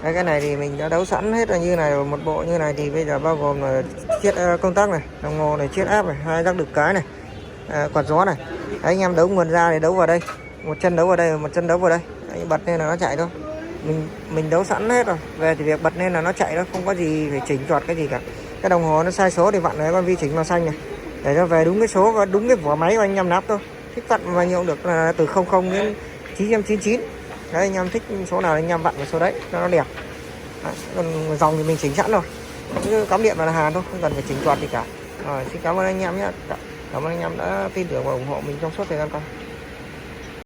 Đấy, cái này thì mình đã đấu sẵn hết là như này rồi. Một bộ như này thì bây giờ bao gồm là chiết công tắc này, đồng hồ này, chiết áp này, 2 giác đực cái này, quạt gió này. Đấy, anh em đấu nguồn ra thì đấu vào đây, một chân đấu vào đây, một chân đấu vào đây. Đấy, bật lên là nó chạy thôi. Mình đấu sẵn hết rồi, về thì việc bật lên là nó chạy đó, không có gì phải chỉnh choạt cái gì cả. Cái đồng hồ nó sai số thì vặn cái con vi chỉnh màu xanh này để cho về đúng cái số và đúng cái vỏ máy của anh em nắp thôi. Thích vặn bao nhiêu được, là từ 00 đến 999. Đấy, anh em thích số nào anh em vặn vào số đấy cho nó đẹp. Đấy, còn dòng thì mình chỉnh sẵn rồi, cứ cắm điện vào là hàng thôi, không cần phải chỉnh choạt gì cả. Rồi, xin cảm ơn anh em nhé. Cảm ơn anh em đã tin tưởng và ủng hộ mình trong suốt thời gian qua.